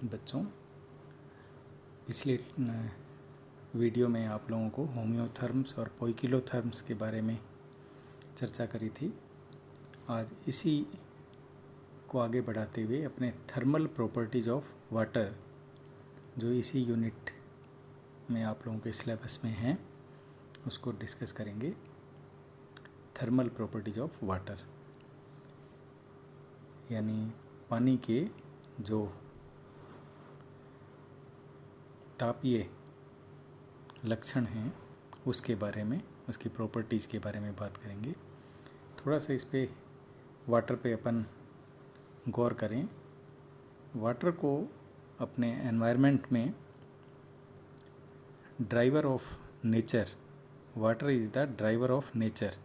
बच्चों, पिछले वीडियो में आप लोगों को होम्योथर्म्स और पोइकिलोथर्म्स के बारे में चर्चा करी थी। आज इसी को आगे बढ़ाते हुए अपने थर्मल प्रॉपर्टीज ऑफ वाटर, जो इसी यूनिट में आप लोगों के सिलेबस में हैं, उसको डिस्कस करेंगे। थर्मल प्रॉपर्टीज ऑफ वाटर यानी पानी के जो तापीय लक्षण हैं उसके बारे में, उसकी प्रॉपर्टीज़ के बारे में बात करेंगे। थोड़ा सा इस पे वाटर पे अपन गौर करें। वाटर को अपने एनवायरनमेंट में driver of nature, water is the driver of nature,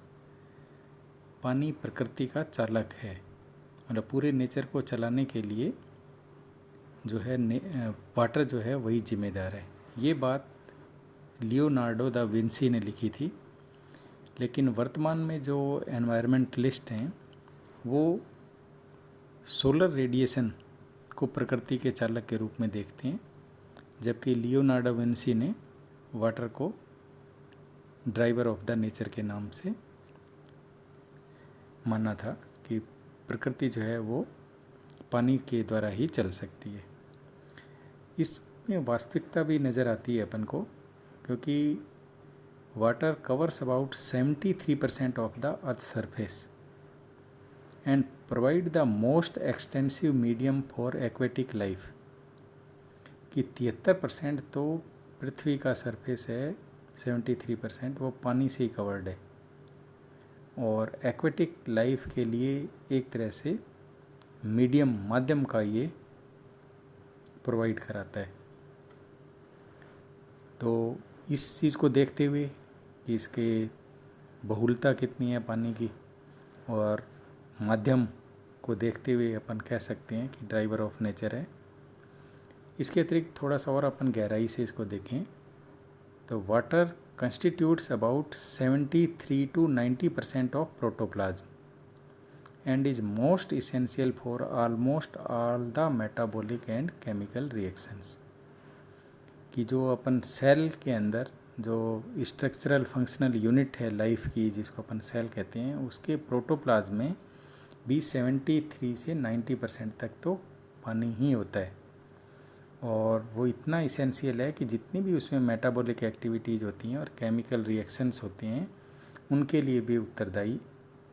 पानी प्रकृति का चालक है और पूरे नेचर को चलाने के लिए जो है वाटर जो है वही जिम्मेदार है। ये बात लियोनार्डो दा विंसी ने लिखी थी, लेकिन वर्तमान में जो एनवायरमेंटलिस्ट हैं वो सोलर रेडिएशन को प्रकृति के चालक के रूप में देखते हैं, जबकि लियोनार्डो विंसी ने वाटर को ड्राइवर ऑफ द नेचर के नाम से माना था कि प्रकृति जो है वो पानी के द्वारा ही चल सकती है। इसमें वास्तविकता भी नज़र आती है अपन को, क्योंकि water covers about 73% of the earth surface and provide the most extensive medium for aquatic life. कि 73% तो पृथ्वी का सरफेस है, 73% वो पानी से ही कवर्ड है और एक्वेटिक लाइफ के लिए एक तरह से मीडियम, माध्यम का ये प्रोवाइड कराता है। तो इस चीज़ को देखते हुए कि इसके बहुलता कितनी है पानी की, और माध्यम को देखते हुए अपन कह सकते हैं कि ड्राइवर ऑफ नेचर है। इसके अतिरिक्त थोड़ा सा और अपन गहराई से इसको देखें तो water constitutes about 73 to 90% of protoplasm and is most essential for almost all the metabolic and chemical reactions। कि जो अपन सेल के अंदर जो स्ट्रक्चरल फंक्शनल यूनिट है लाइफ की, जिसको अपन सेल कहते हैं, उसके प्रोटोप्लाज्म में भी 73 से 90% तक तो पानी ही होता है। और वो इतना इसेंशियल है कि जितनी भी उसमें मेटाबॉलिक एक्टिविटीज़ होती हैं और केमिकल रिएक्शंस होते हैं, उनके लिए भी उत्तरदायी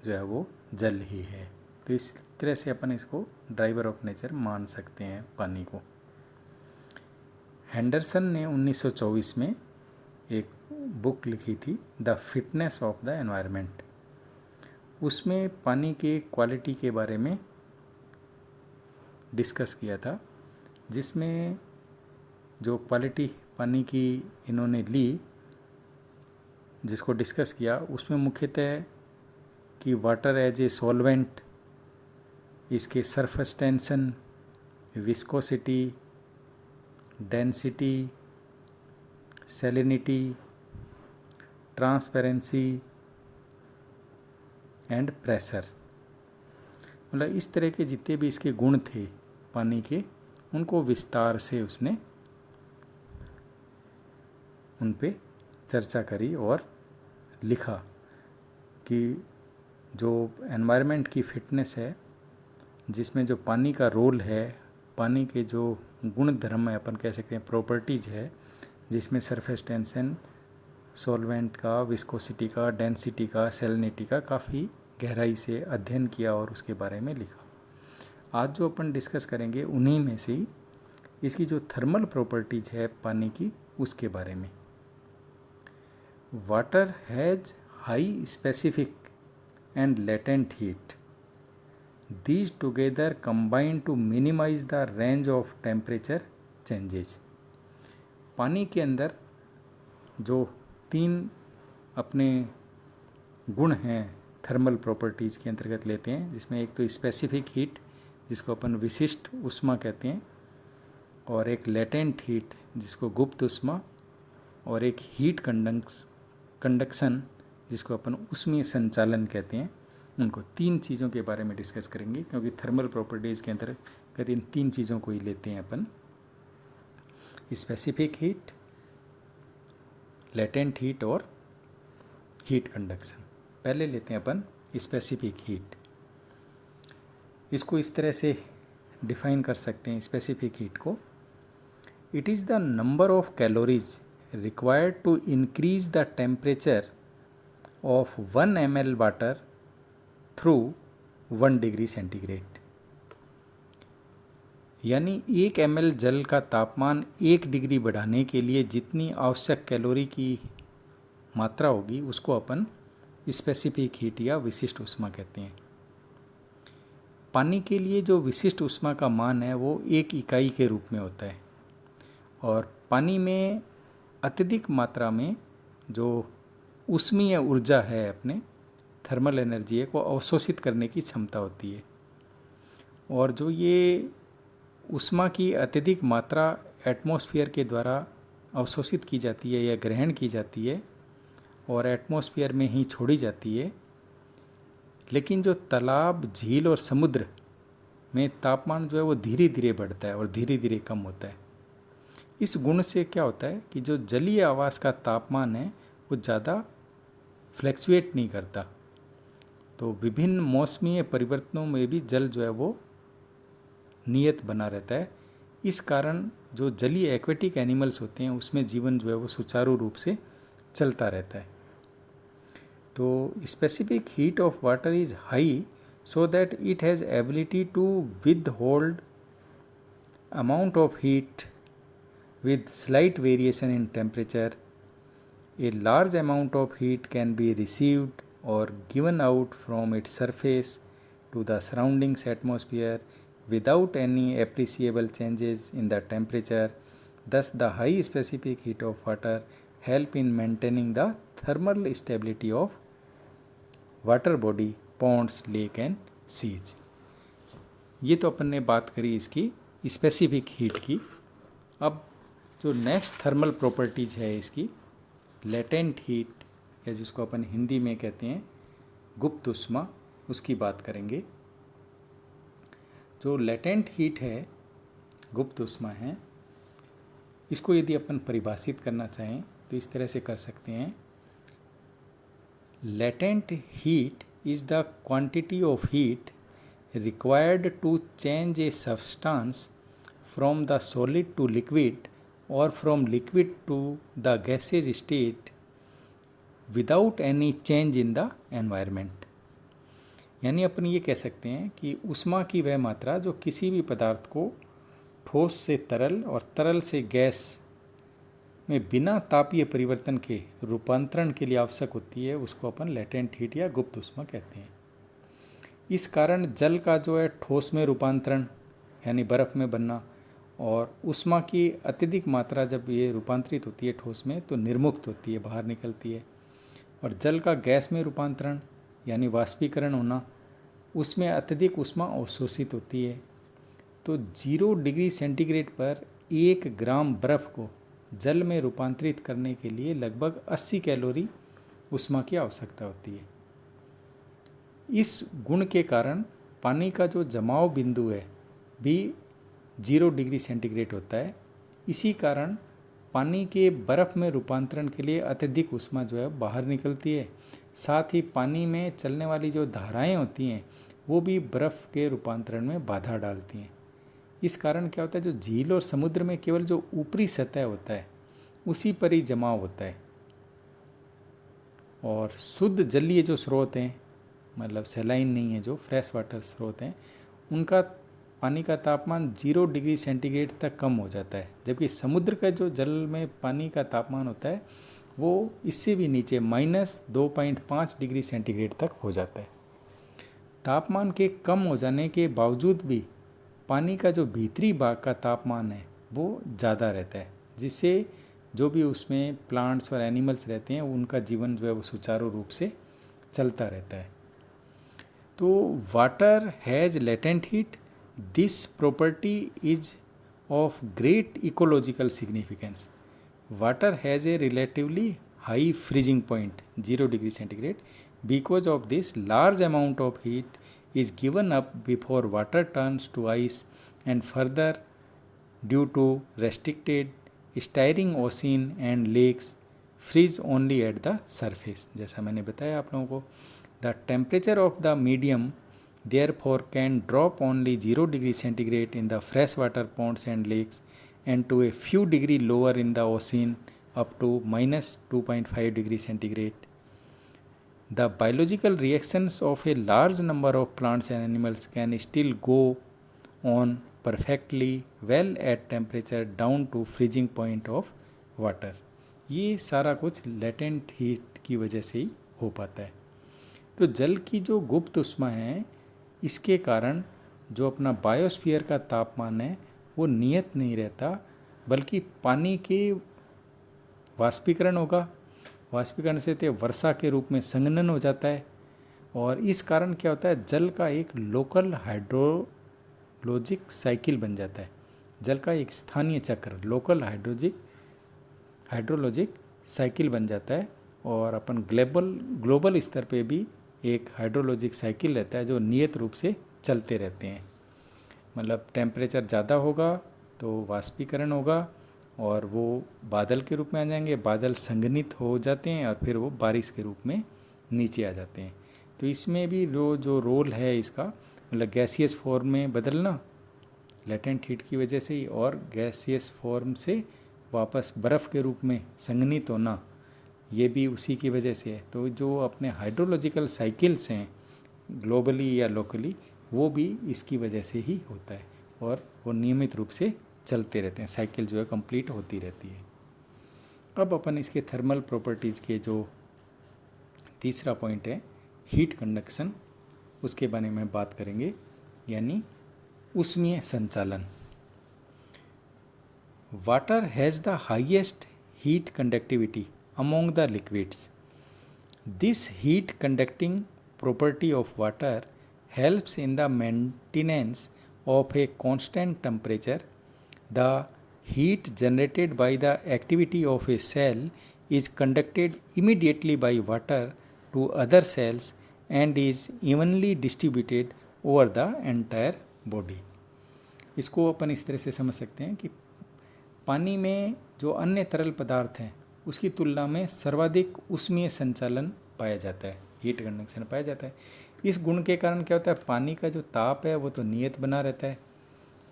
जो है वो जल ही है। तो इस तरह से अपन इसको ड्राइवर ऑफ नेचर मान सकते हैं पानी को। हेंडरसन ने 1924 में एक बुक लिखी थी, the fitness of the environment. उसमें पानी के क्वालिटी के बारे में डिस्कस किया था, जिसमें जो क्वालिटी पानी की इन्होंने ली, जिसको डिस्कस किया, उसमें मुख्यतः कि वाटर एज ए सॉल्वेंट, इसके surface tension, viscosity, density, salinity, transparency and pressure, मतलब इस तरह के जितने भी इसके गुण थे पानी के, उनको विस्तार से उसने उन पे चर्चा करी और लिखा कि जो एनवायरनमेंट की फिटनेस है, जिसमें जो पानी का रोल है, पानी के जो गुण धर्म है, अपन कह सकते हैं प्रॉपर्टीज है, जिसमें सरफेस टेंशन, सॉल्वेंट का, विस्कोसिटी का, डेंसिटी का, सैलिनिटी का काफ़ी गहराई से अध्ययन किया और उसके बारे में लिखा। आज जो अपन डिस्कस करेंगे उन्हीं में से ही इसकी जो थर्मल प्रॉपर्टीज है पानी की, उसके बारे में। Water has high specific and latent heat, these together combine to minimize the range of temperature changes. पानी के अंदर जो 3 अपने गुण हैं थर्मल प्रॉपर्टीज़ के अंतर्गत लेते हैं, जिसमें एक तो स्पेसिफिक हीट, जिसको अपन विशिष्ट ऊष्मा कहते हैं, और एक लेटेंट हीट जिसको गुप्त ऊष्मा, और एक हीट कंडक्शन जिसको अपन ऊष्मीय संचालन कहते हैं। उनको 3 चीज़ों के बारे में डिस्कस करेंगे, क्योंकि थर्मल प्रॉपर्टीज़ के अंतर्गत इन 3 चीज़ों को ही लेते हैं अपन। स्पेसिफिक हीट, लेटेंट हीट और हीट कंडक्शन। पहले लेते हैं अपन स्पेसिफिक हीट। इसको इस तरह से डिफाइन कर सकते हैं स्पेसिफिक हीट को, it is the number of calories required to increase the temperature of 1 ml water through 1 degree centigrade. यानी 1 ml जल का तापमान 1 डिग्री बढ़ाने के लिए जितनी आवश्यक कैलोरी की मात्रा होगी उसको अपन स्पेसिफिक हीट या विशिष्ट ऊष्मा कहते हैं। पानी के लिए जो विशिष्ट ऊष्मा का मान है वो 1 इकाई के रूप में होता है, और पानी में अत्यधिक मात्रा में जो ऊष्मीय ऊर्जा है, अपने थर्मल एनर्जी है, को अवशोषित करने की क्षमता होती है। और जो ये ऊष्मा की अत्यधिक मात्रा एटमॉस्फेयर के द्वारा अवशोषित की जाती है या ग्रहण की जाती है और एटमॉस्फेयर में ही छोड़ी जाती है, लेकिन जो तालाब, झील और समुद्र में तापमान जो है वो धीरे धीरे बढ़ता है और धीरे धीरे कम होता है। इस गुण से क्या होता है कि जो जलीय आवास का तापमान है वो ज़्यादा फ्लैक्चुएट नहीं करता। तो विभिन्न मौसमीय परिवर्तनों में भी जल जो है वो नियत बना रहता है। इस कारण जो जलीय एक्वेटिक एनिमल्स होते हैं उसमें जीवन जो है वो सुचारू रूप से चलता रहता है। तो specific heat of water is high so that it has ability to withhold amount of heat with slight variation in temperature. A large amount of heat can be received or given out from its surface to the surrounding atmosphere without any appreciable changes in the temperature. Thus, the high specific heat of water help in maintaining the thermal stability of water body, ponds, lake and seas. ये तो अपन ने बात करी इसकी specific heat की। अब जो next thermal properties है इसकी, लेटेंट हीट या जिसको अपन हिंदी में कहते हैं गुप्त ऊष्मा, उसकी बात करेंगे। जो लेटेंट हीट है, गुप्त ऊष्मा है, इसको यदि अपन परिभाषित करना चाहें तो इस तरह से कर सकते हैं। Latent heat is the quantity of heat required to change a substance from the solid to liquid or from liquid to the gaseous state without any change in the environment। यानी अपन ये कह सकते हैं कि ऊष्मा की वह मात्रा जो किसी भी पदार्थ को ठोस से तरल और तरल से गैस में बिना तापीय परिवर्तन के रूपांतरण के लिए आवश्यक होती है, उसको अपन लेटेंट हीट या गुप्त ऊष्मा कहते हैं। इस कारण जल का जो है ठोस में रूपांतरण यानी बर्फ़ में बनना, और ऊष्मा की अत्यधिक मात्रा जब ये रूपांतरित होती है ठोस में तो निर्मुक्त होती है, बाहर निकलती है। और जल का गैस में रूपांतरण यानी वाष्पीकरण होना, उसमें अत्यधिक ऊष्मा अवशोषित होती है। तो 0 डिग्री सेंटीग्रेड पर 1 ग्राम बर्फ़ को जल में रूपांतरित करने के लिए लगभग 80 कैलोरी ऊष्मा की आवश्यकता होती है। इस गुण के कारण पानी का जो जमाव बिंदु है भी 0 डिग्री सेंटीग्रेड होता है। इसी कारण पानी के बर्फ़ में रूपांतरण के लिए अत्यधिक ऊष्मा जो है बाहर निकलती है। साथ ही पानी में चलने वाली जो धाराएं होती हैं वो भी बर्फ़ के रूपांतरण में बाधा डालती हैं। इस कारण क्या होता है, जो झील और समुद्र में केवल जो ऊपरी सतह होता है उसी पर ही जमाव होता है, और शुद्ध जलीय जो स्रोत हैं, मतलब सैलाइन नहीं है, जो फ्रेश वाटर स्रोत हैं, उनका पानी का तापमान 0 डिग्री सेंटीग्रेड तक कम हो जाता है, जबकि समुद्र का जो जल में पानी का तापमान होता है वो इससे भी नीचे -2.5 डिग्री सेंटीग्रेड तक हो जाता है। तापमान के कम हो जाने के बावजूद भी पानी का जो भीतरी भाग का तापमान है वो ज़्यादा रहता है, जिससे जो भी उसमें प्लांट्स और एनिमल्स रहते हैं उनका जीवन जो है वो सुचारू रूप से चलता रहता है। तो water has latent heat. This property is of great ecological significance. Water has a relatively high freezing point, 0 degree centigrade. Because of this, large amount of heat is given up before water turns to ice, and further, due to restricted stirring ocean and lakes freeze only at the surface. जैसा मैंने बताया आप लोगों को, the temperature of the medium therefore can drop only 0 degree centigrade in the fresh water ponds and lakes and to a few degree lower in the ocean up to -2.5 degree centigrade. The biological reactions of a large number of plants and animals can still go on perfectly well at temperature down to freezing point of water. ये सारा कुछ latent heat की वजह से ही हो पाता है। तो जल की जो गुप्त उष्मा है, इसके कारण जो अपना बायोस्फीयर का तापमान है वो नियत नहीं रहता, बल्कि पानी के वाष्पीकरण होगा, वाष्पीकरण से ते वर्षा के रूप में संघनन हो जाता है, और इस कारण क्या होता है, जल का एक लोकल हाइड्रोलॉजिक साइकिल बन जाता है। जल का एक स्थानीय चक्र, लोकल हाइड्रोलॉजिक साइकिल बन जाता है, और अपन ग्लोबल स्तर पे भी एक हाइड्रोलॉजिक साइकिल रहता है जो नियत रूप से चलते रहते हैं। मतलब टेम्परेचर ज़्यादा होगा तो वाष्पीकरण होगा और वो बादल के रूप में आ जाएंगे, बादल संघनित हो जाते हैं और फिर वो बारिश के रूप में नीचे आ जाते हैं। तो इसमें भी जो रोल है इसका, मतलब गैसियस फॉर्म में बदलना लेटेंट हीट की वजह से ही, और गैसियस फॉर्म से वापस बर्फ़ के रूप में संघनित होना, ये भी उसी की वजह से है। तो जो अपने हाइड्रोलॉजिकल साइकिल्स हैं ग्लोबली या लोकली, वो भी इसकी वजह से ही होता है, और वो नियमित रूप से चलते रहते हैं, साइकिल जो है कंप्लीट होती रहती है। अब अपन इसके थर्मल प्रॉपर्टीज़ के जो तीसरा पॉइंट है हीट कंडक्शन, उसके बारे में बात करेंगे, यानी उष्मीय संचालन। Water has the highest heat conductivity among the liquids. This heat conducting property of water helps in the maintenance of a constant temperature. The heat generated by the activity of a cell is conducted immediately by water to other cells and is evenly distributed over the entire body. इसको अपन इस तरह से समझ सकते हैं कि पानी में जो अन्य तरल पदार्थ हैं उसकी तुलना में सर्वाधिक उष्मीय संचालन पाया जाता है, हीट कंडक्शन पाया जाता है। इस गुण के कारण क्या होता है, पानी का जो ताप है वो तो नियत बना रहता है,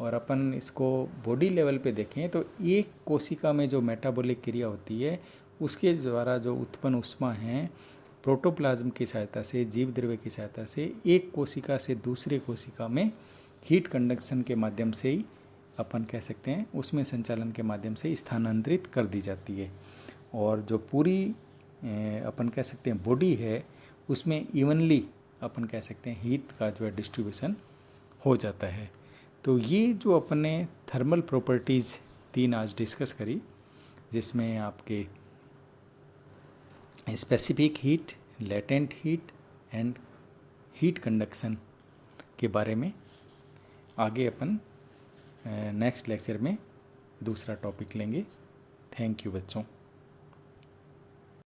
और अपन इसको बॉडी लेवल पे देखें तो एक कोशिका में जो मेटाबॉलिक क्रिया होती है उसके द्वारा जो उत्पन्न उष्मा है प्रोटोप्लाज्म की सहायता से, जीव द्रव्य की सहायता से एक कोशिका से दूसरे कोशिका में हीट कंडक्शन के माध्यम से ही अपन कह सकते हैं उसमें संचालन के माध्यम से स्थानांतरित कर दी जाती है। और जो पूरी अपन कह सकते हैं बॉडी है उसमें इवनली अपन कह सकते हैं हीट का जो है डिस्ट्रीब्यूशन हो जाता है। तो ये जो अपने थर्मल प्रॉपर्टीज़ 3 आज डिस्कस करी, जिसमें आपके specific heat, latent heat and heat conduction के बारे में, आगे अपन नेक्स्ट लेक्चर में दूसरा टॉपिक लेंगे। थैंक यू बच्चों।